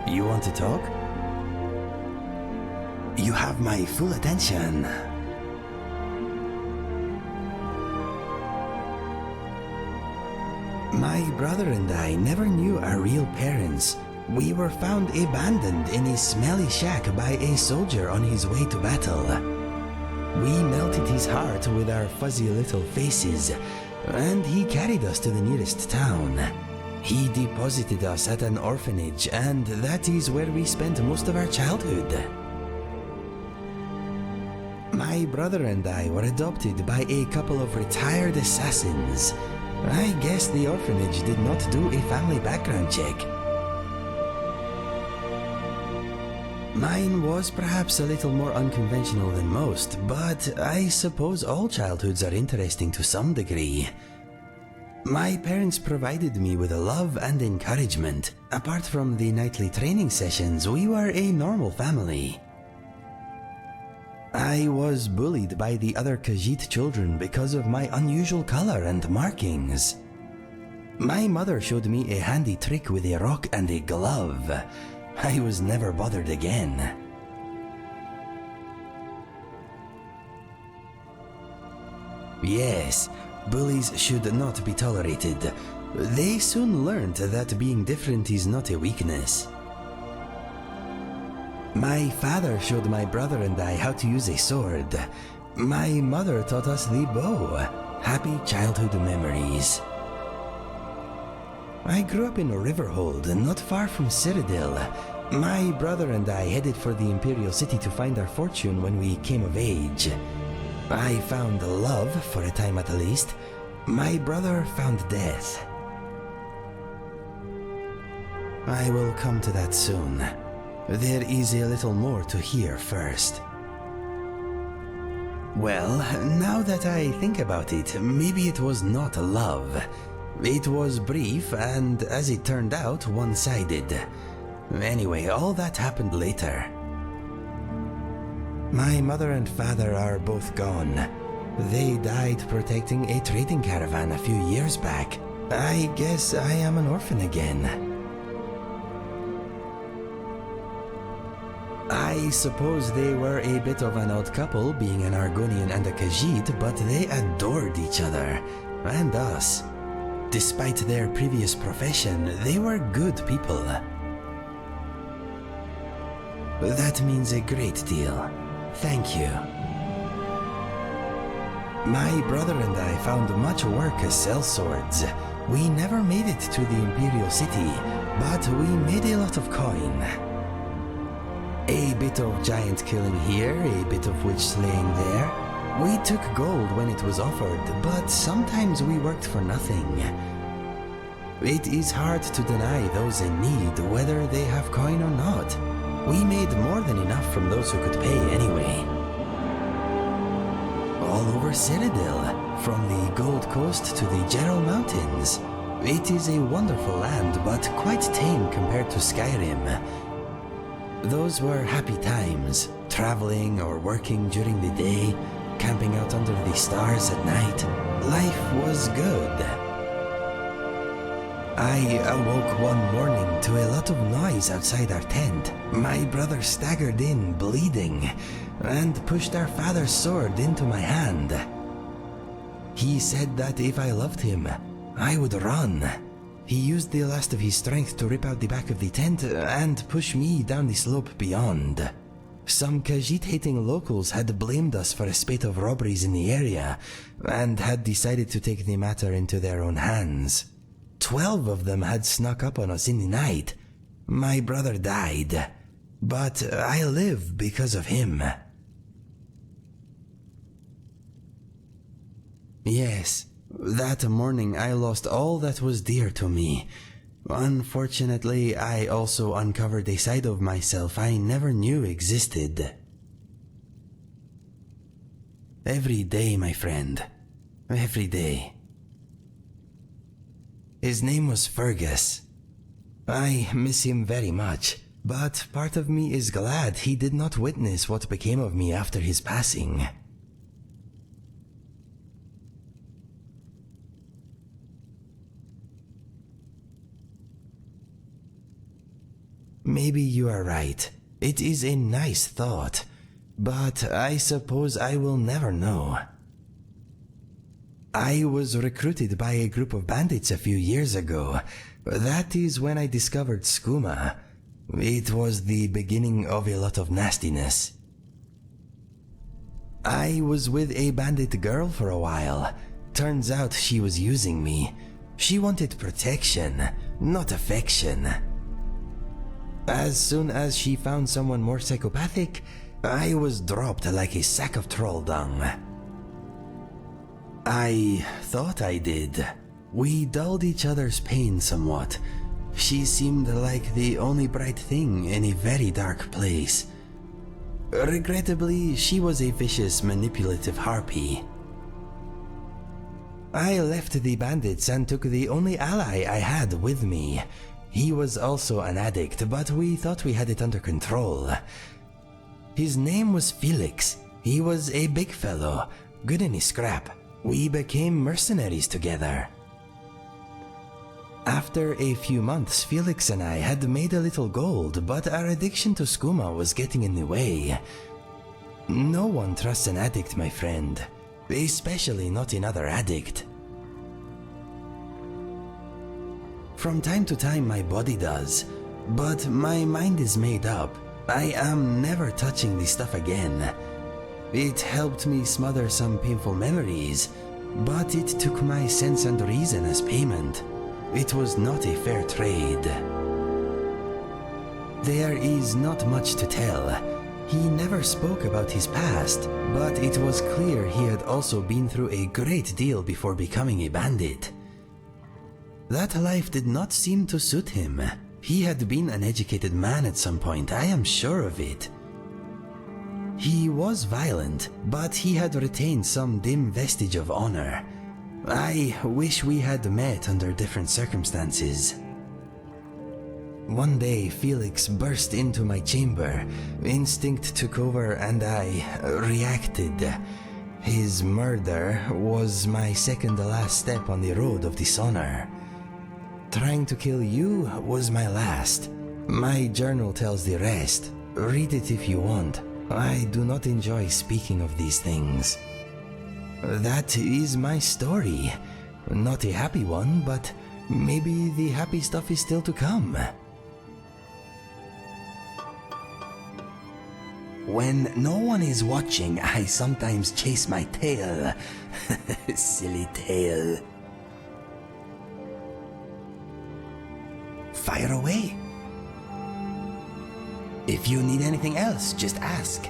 You want to talk? You have my full attention. My brother and I never knew our real parents. We were found abandoned in a smelly shack by a soldier on his way to battle. We melted his heart with our fuzzy little faces, and he carried us to the nearest town. He deposited us at an orphanage, and that is where we spent most of our childhood. My brother and I were adopted by a couple of retired assassins. I guess the orphanage did not do a family background check. Mine was perhaps a little more unconventional than most, but I suppose all childhoods are interesting to some degree. My parents provided me with love and encouragement. Apart from the nightly training sessions, we were a normal family. I was bullied by the other Khajiit children because of my unusual color and markings. My mother showed me a handy trick with a rock and a glove. I was never bothered again. Yes, bullies should not be tolerated. They soon learned that being different is not a weakness. My father showed my brother and I how to use a sword. My mother taught us the bow. Happy childhood memories. I grew up in Riverhold, not far from Cyrodiil. My brother and I headed for the Imperial City to find our fortune when we came of age. I found love, for a time at least. My brother found death. I will come to that soon. There is a little more to hear first. Well, now that I think about it, maybe it was not love. It was brief and, as it turned out, one-sided. Anyway, all that happened later. My mother and father are both gone. They died protecting a trading caravan a few years back. I guess I am an orphan again. I suppose they were a bit of an odd couple, being an Argonian and a Khajiit, but they adored each other, and us. Despite their previous profession, they were good people. That means a great deal. Thank you. My brother and I found much work as sellswords. We never made it to the Imperial City, but we made a lot of coin. A bit of giant killing here, a bit of witch slaying there. We took gold when it was offered, but sometimes we worked for nothing. It is hard to deny those in need, whether they have coin or not. We made more than enough from those who could pay anyway. All over Cyrodiil, from the Gold Coast to the Gerald Mountains. It is a wonderful land, but quite tame compared to Skyrim. Those were happy times, traveling or working during the day, camping out under the stars at night. Life was good. I awoke one morning to a lot of noise outside our tent. My brother staggered in, bleeding, and pushed our father's sword into my hand. He said that if I loved him, I would run. He used the last of his strength to rip out the back of the tent and push me down the slope beyond. Some Khajiit-hating locals had blamed us for a spate of robberies in the area and had decided to take the matter into their own hands. 12 of them had snuck up on us in the night. My brother died, but I live because of him. Yes. That morning I lost all that was dear to me. Unfortunately, I also uncovered a side of myself I never knew existed. Every day, my friend. Every day. His name was Fergus. I miss him very much, but part of me is glad he did not witness what became of me after his passing. maybe you are right. It is a nice thought, but I suppose I will never know. I was recruited by a group of bandits a few years ago. That is when I discovered skooma. It was the beginning of a lot of nastiness. I was with a bandit girl for a while. Turns out she was using me. She wanted protection, not affection. As soon as she found someone more psychopathic, I was dropped like a sack of troll dung. I thought I did. We dulled each other's pain somewhat. She seemed like the only bright thing in a very dark place. Regrettably, she was a vicious, manipulative harpy. I left the bandits and took the only ally I had with me. He was also an addict, but we thought we had it under control. His name was Felix. He was a big fellow, good in his scrap. We became mercenaries together. After a few months, Felix and I had made a little gold, but our addiction to skooma was getting in the way. No one trusts an addict, my friend, especially not another addict. From time to time my body does, but my mind is made up. I am never touching this stuff again. It helped me smother some painful memories, but it took my sense and reason as payment. It was not a fair trade. There is not much to tell. He never spoke about his past, but it was clear he had also been through a great deal before becoming a bandit. That life did not seem to suit him. He had been an educated man at some point, I am sure of it. He was violent, but he had retained some dim vestige of honor. I wish we had met under different circumstances. One day, Felix burst into my chamber. Instinct took over and I reacted. His murder was my second to last step on the road of dishonor. Trying to kill you was my last. My journal tells the rest. Read it if you want. I do not enjoy speaking of these things. That is my story. Not a happy one, but maybe the happy stuff is still to come. When no one is watching, I sometimes chase my tail. Silly tail. Fire away. If you need anything else, just ask.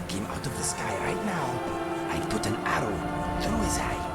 Came out of the sky right now. I'd put an arrow through his eye.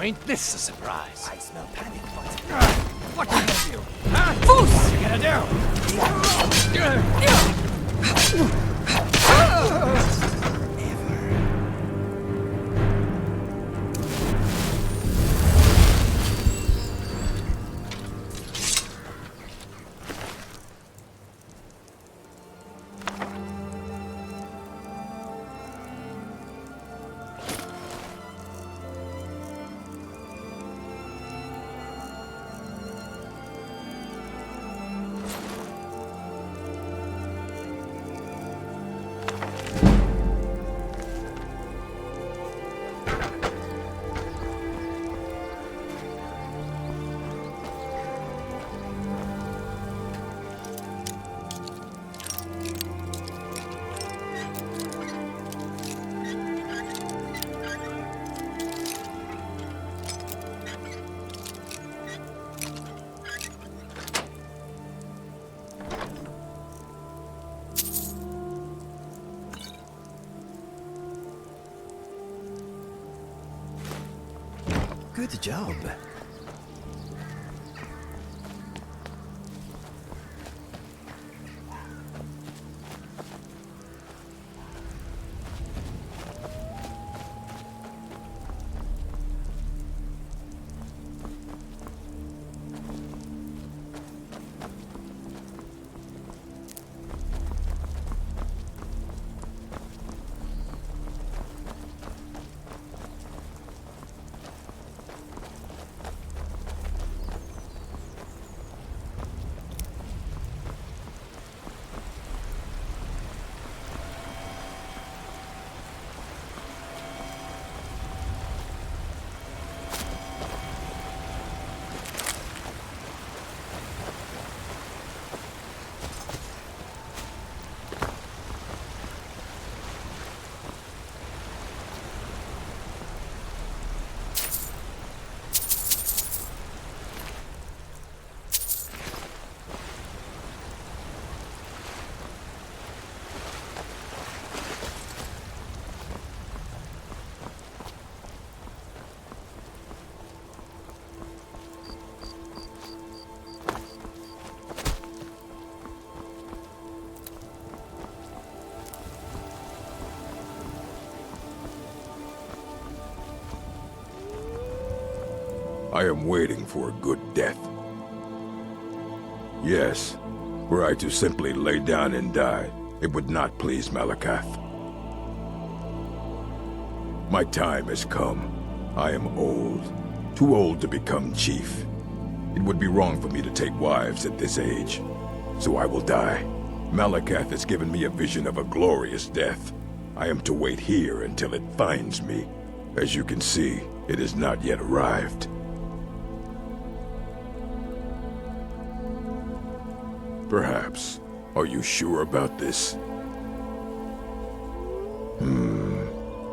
ain't this a surprise? I smell panic, but... What can I do? Huh? What you gonna Good job. I am waiting for a good death. Yes, were I to simply lay down and die, it would not please Malakath. My time has come. I am old, too old to become chief. It would be wrong for me to take wives at this age, so I will die. Malakath has given me a vision of a glorious death. I am to wait here until it finds me. As you can see, it has not yet arrived. Perhaps. Are you sure about this?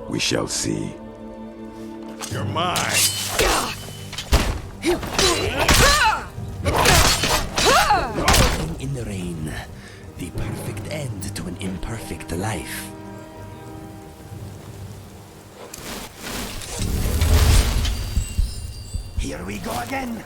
We shall see. You're mine! Walking in the rain. The perfect end to an imperfect life. Here we go again!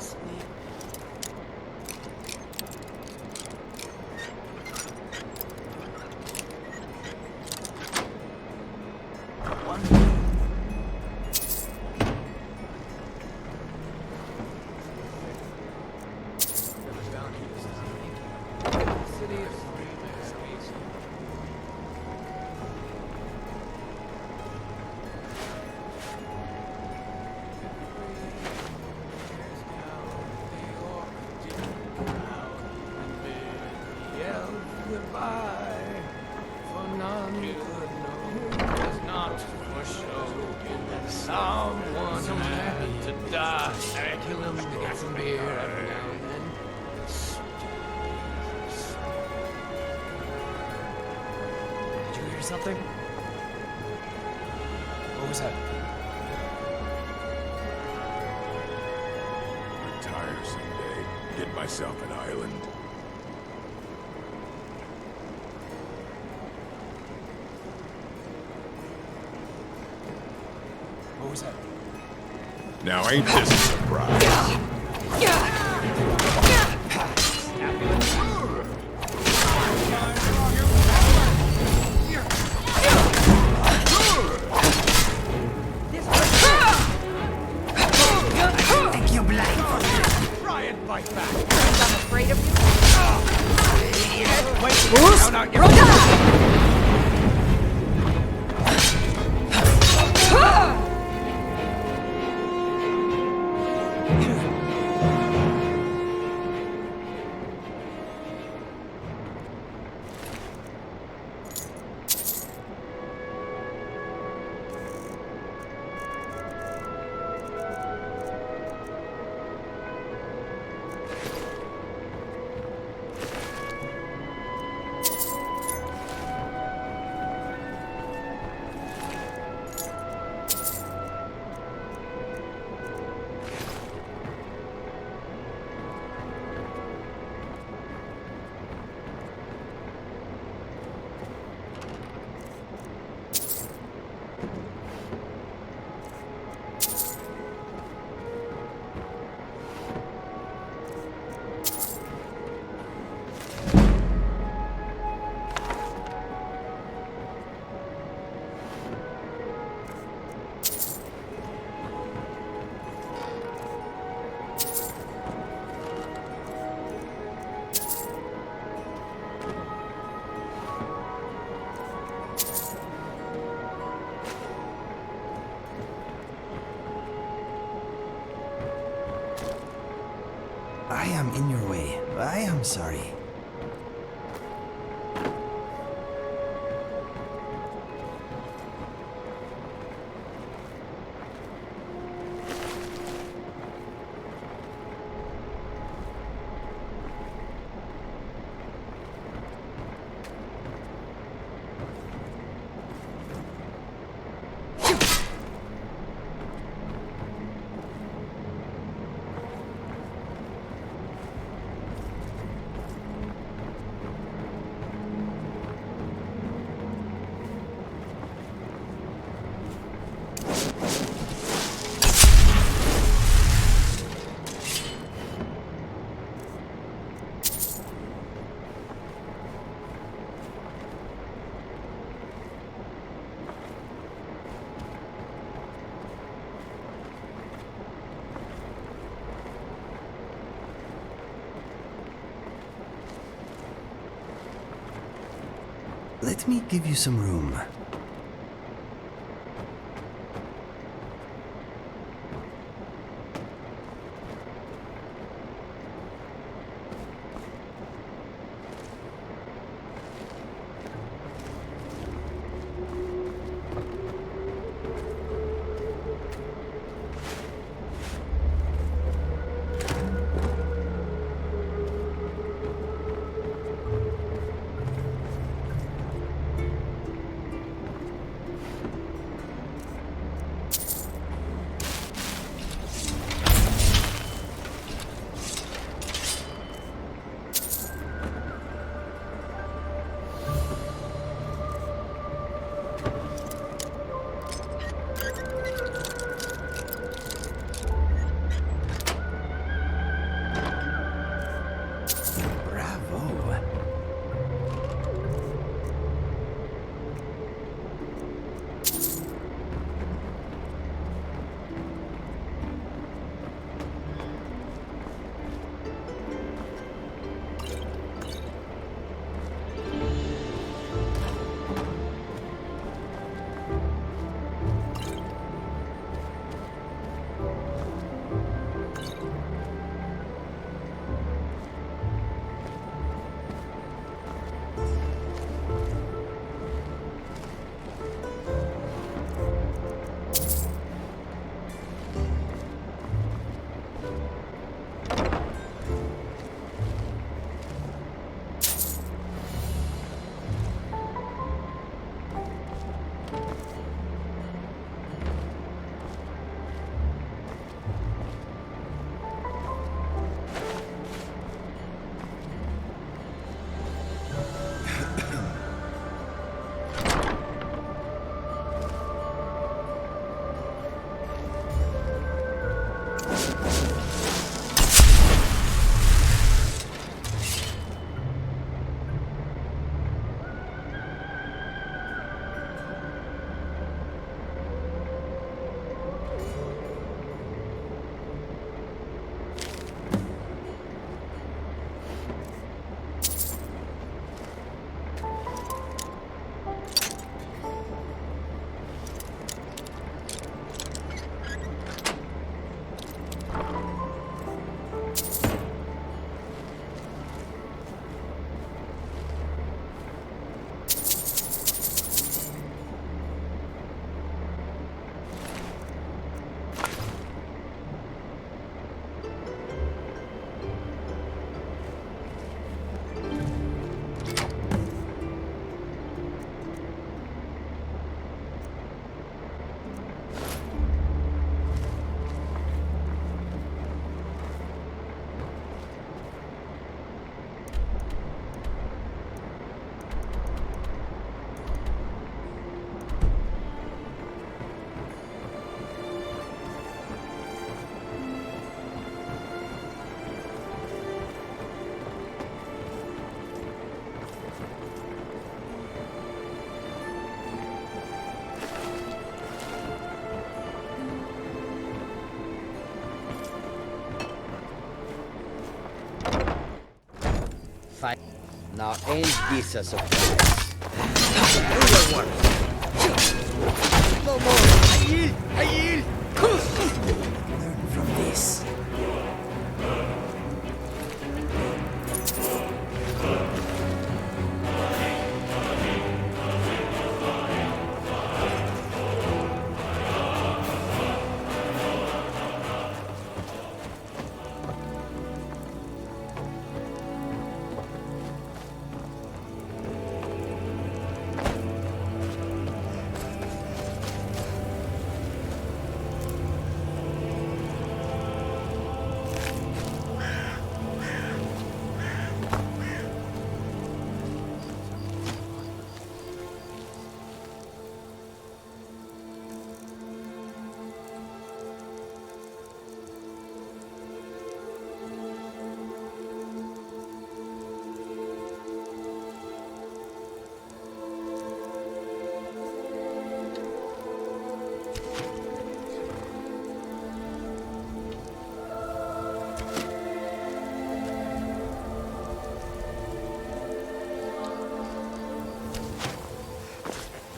just need... Goodbye, for none could know. It's not for show that someone had to die. I kill him to get some beer every now and then. Did you hear something? What was that? Retire someday. Get myself an island. What was that? Now ain't this a surprise? Think you're blind for this? Try and fight back. I'm afraid of you. Wait, no, no, I am in your way. I am sorry. Let me give you some room. Fine. Now ain't this a surprise? No more! I yield! I yield! Learn from this.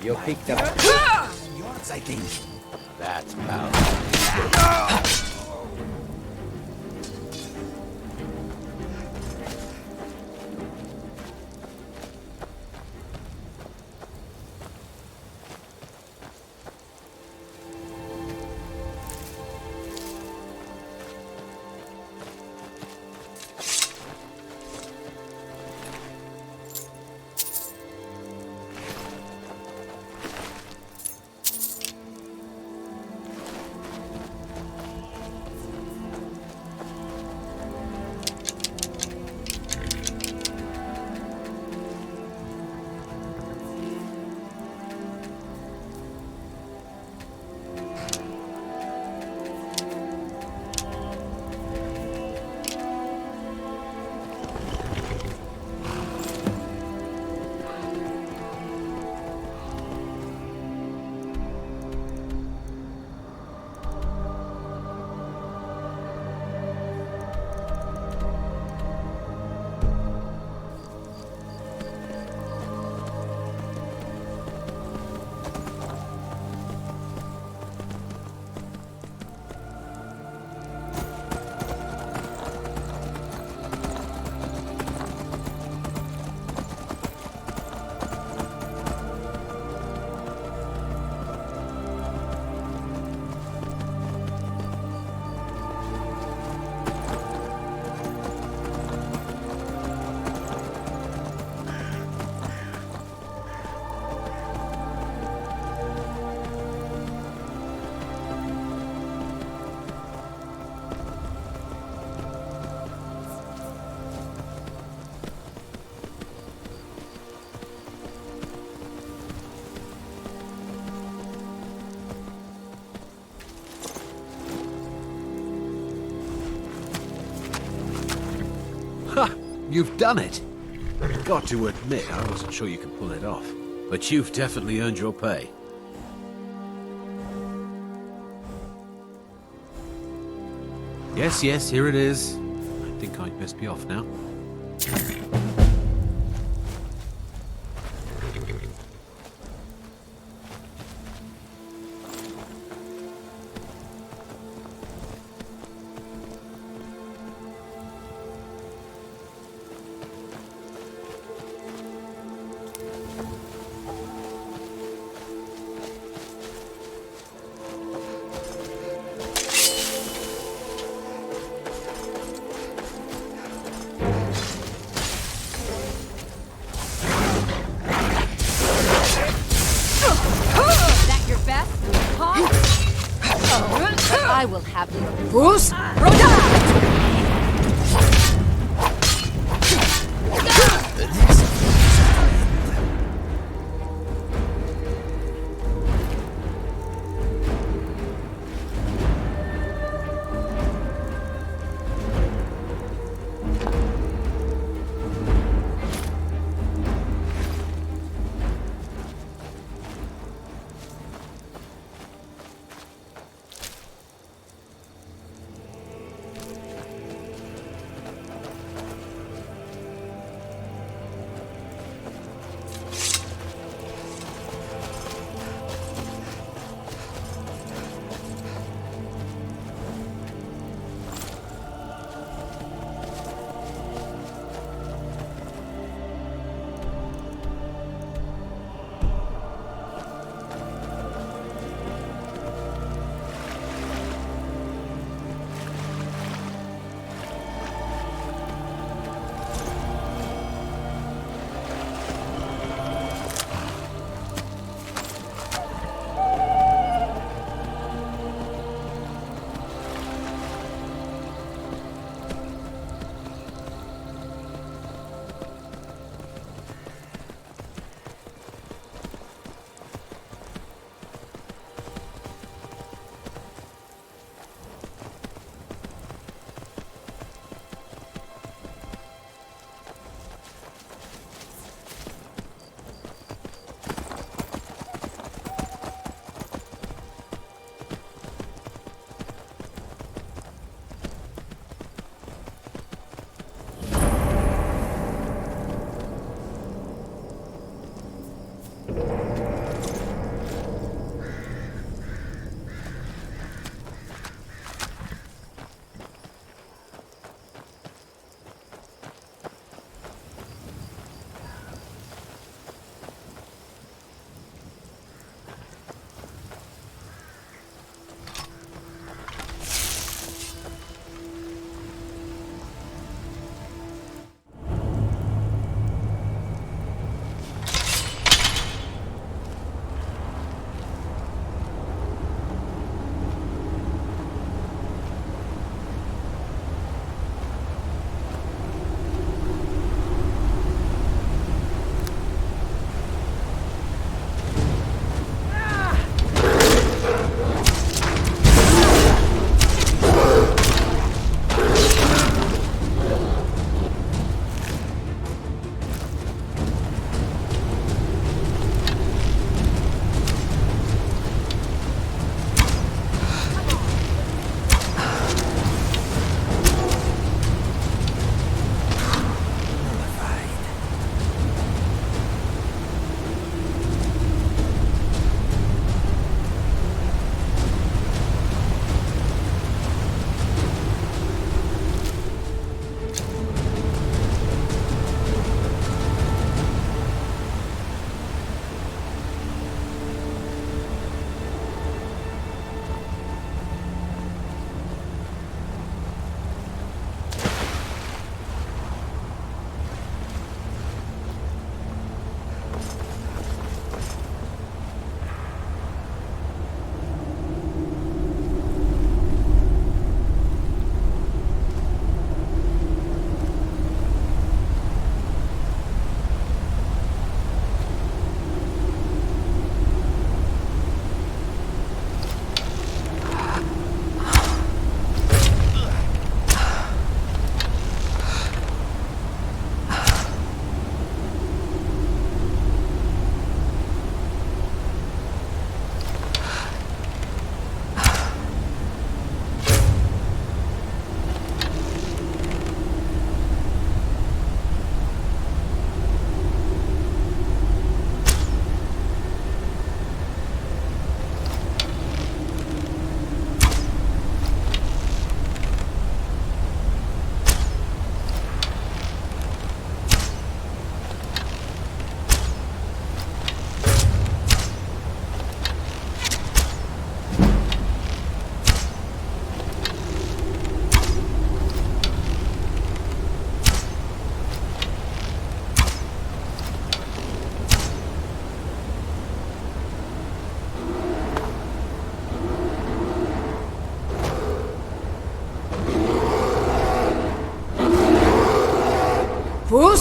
You picked up. Yours, I think. That's power. You've done it! Got to admit, I wasn't sure you could pull it off. But you've definitely earned your pay. Yes, yes, here it is. I think I'd best be off now. That your best? Huh? I will have you. Bruce Roda!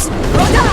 Bruce! Roda!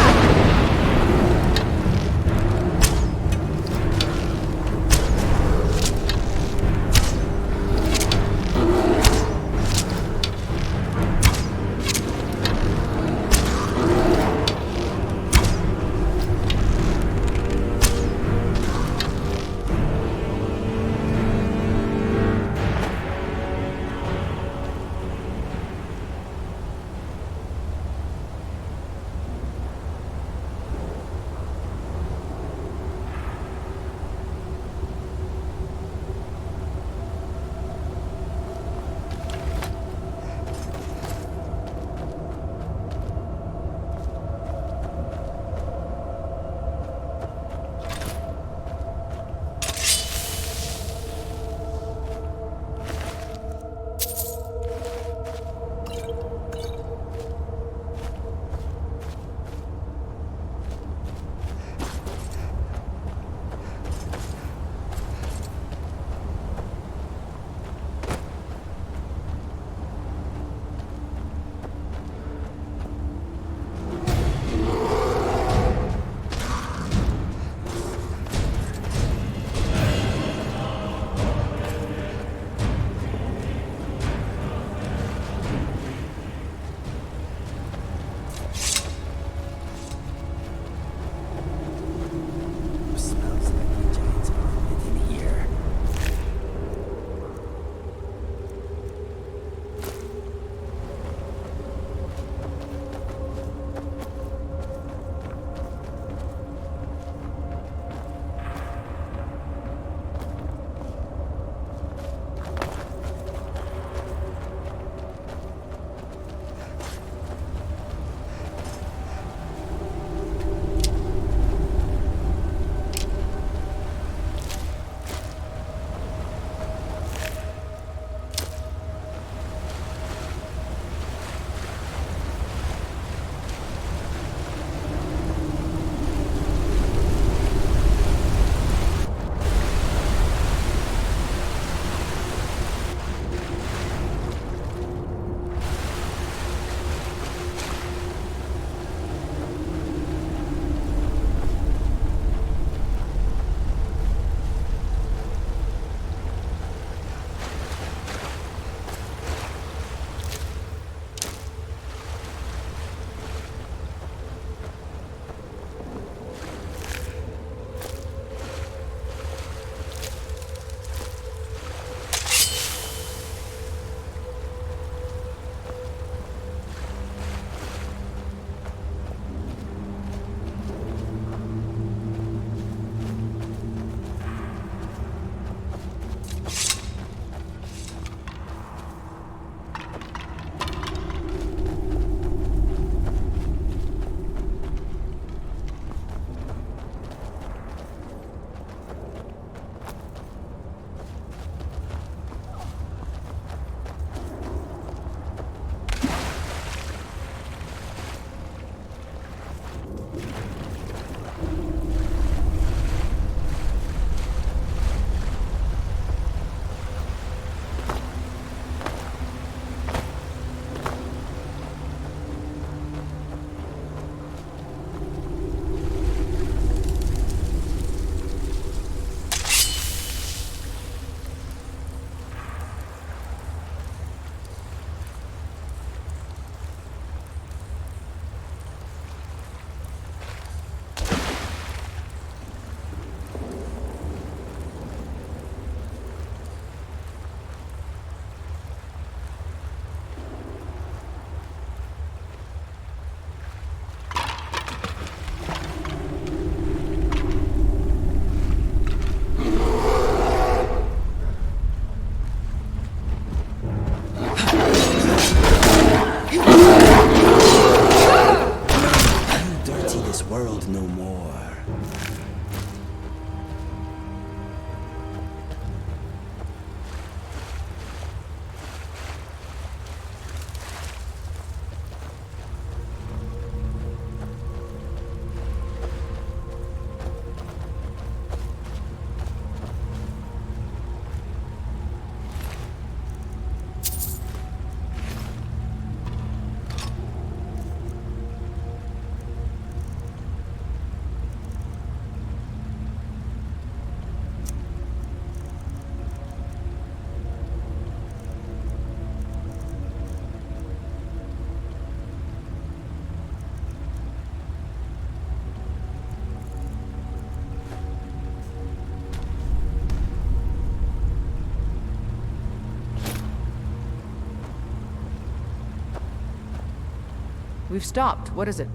We've stopped. What is it?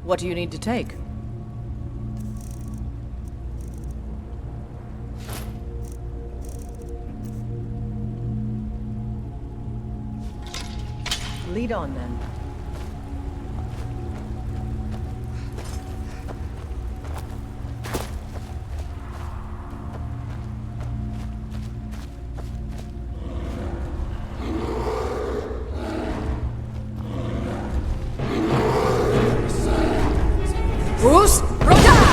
What do you need to take? Lead on, then. Bruce, Rhoda!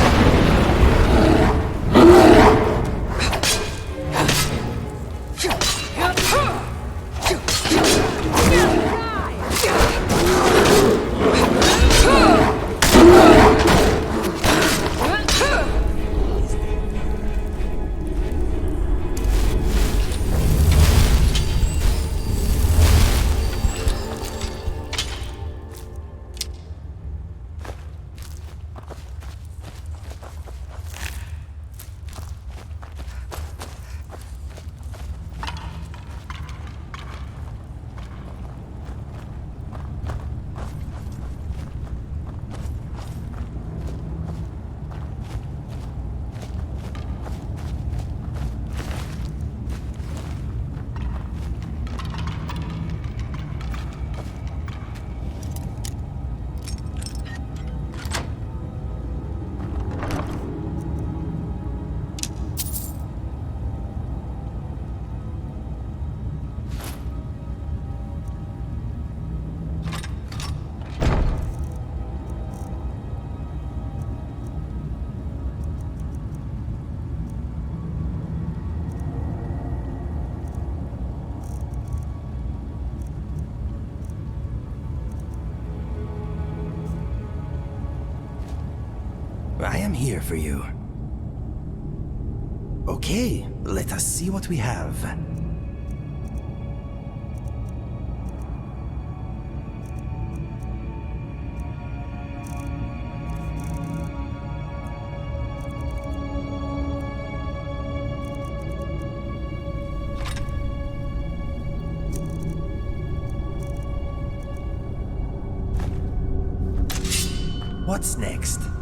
I am here for you. Okay, let us see what we have. What's next?